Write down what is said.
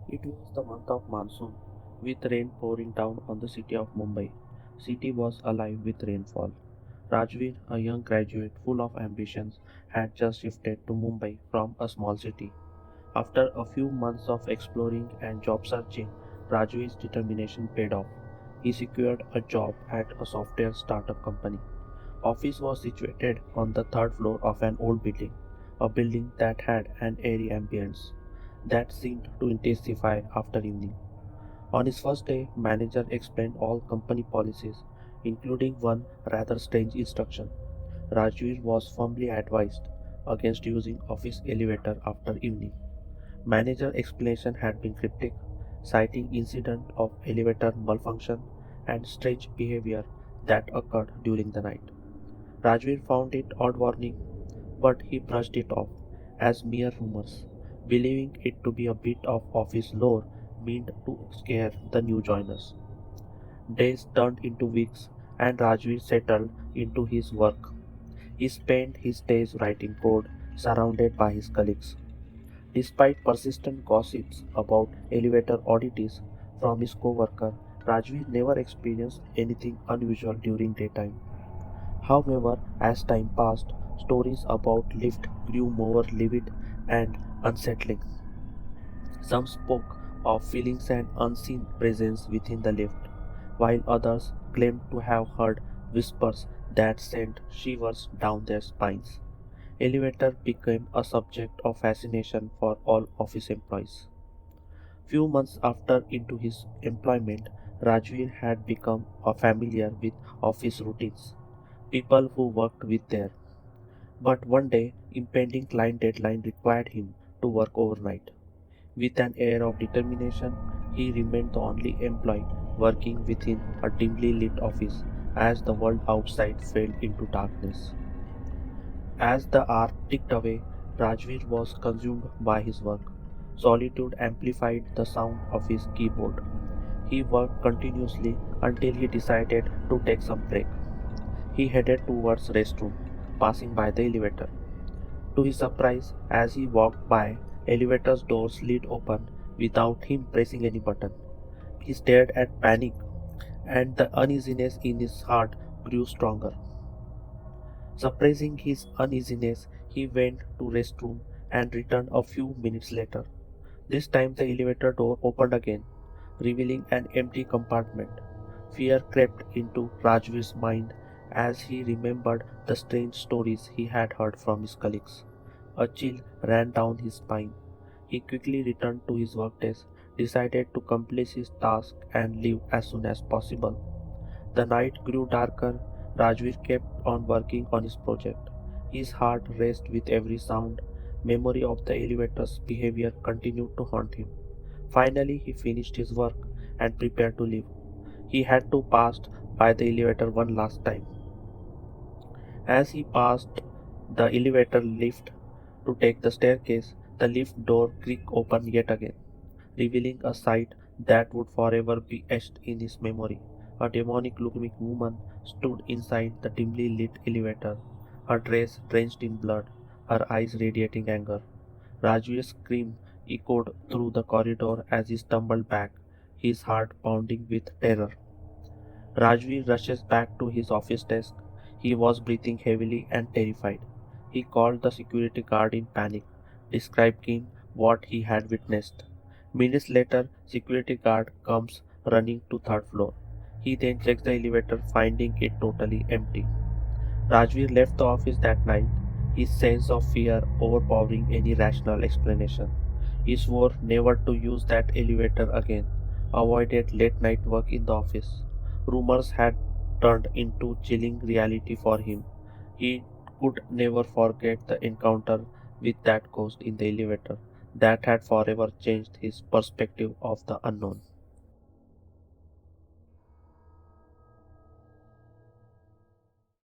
It was the month of monsoon, with rain pouring down on the city of Mumbai. City was alive with rainfall. Rajveer, a young graduate full of ambitions, had just shifted to Mumbai from a small city. After a few months of exploring and job searching, Rajveer's determination paid off. He secured a job at a software startup company. Office was situated on the third floor of an old building, a building that had an airy ambience that seemed to intensify after evening. On his first day, manager explained all company policies, including one rather strange instruction. Rajveer was firmly advised against using office elevator after evening. Manager explanation had been cryptic, citing incident of elevator malfunction and strange behavior that occurred during the night. Rajveer found it odd warning, but he brushed it off as mere rumors, believing it to be a bit of office lore meant to scare the new joiners. Days turned into weeks, and Rajveer settled into his work. He spent his days writing code, surrounded by his colleagues. Despite persistent gossips about elevator oddities from his co-worker, Rajveer never experienced anything unusual during daytime. However, as time passed, stories about lift grew more vivid and unsettling. Some spoke of feeling an unseen presence within the lift, while others claimed to have heard whispers that sent shivers down their spines. Elevator became a subject of fascination for all office employees. Few months after into his employment, Rajveer had become familiar with office routines. People who worked with there. But one day, impending client deadline required him to work overnight. With an air of determination, he remained the only employee working within a dimly lit office as the world outside fell into darkness. As the hour ticked away, Rajveer was consumed by his work. Solitude amplified the sound of his keyboard. He worked continuously until he decided to take some break. He headed towards restroom, passing by the elevator. To his surprise, as he walked by, elevator's door slid open without him pressing any button. He stared at panic, and the uneasiness in his heart grew stronger. Suppressing his uneasiness, he went to restroom and returned a few minutes later. This time the elevator door opened again, revealing an empty compartment. Fear crept into Rajveer's mind as he remembered the strange stories he had heard from his colleagues. A chill ran down his spine. He quickly returned to his workdesk, decided to complete his task and leave as soon as possible. The night grew darker. Rajveer kept on working on his project. His heart raced with every sound. Memory of the elevator's behavior continued to haunt him. Finally, he finished his work and prepared to leave. He had to pass by the elevator one last time. As he passed the elevator lift to take the staircase, the lift door creaked open yet again, revealing a sight that would forever be etched in his memory. A demonic looking woman stood inside the dimly lit elevator, her dress drenched in blood, her eyes radiating anger. Rajveer's scream echoed through the corridor as he stumbled back, his heart pounding with terror. Rajveer rushes back to his office desk. He was breathing heavily and terrified. He called the security guard in panic, describing what he had witnessed. Minutes later, security guard comes running to third floor. He then checks the elevator, finding it totally empty. Rajveer left the office that night, his sense of fear overpowering any rational explanation. He swore never to use that elevator again, avoided late night work in the office. Rumors had turned into chilling reality for him. He could never forget the encounter with that ghost in the elevator that had forever changed his perspective of the unknown.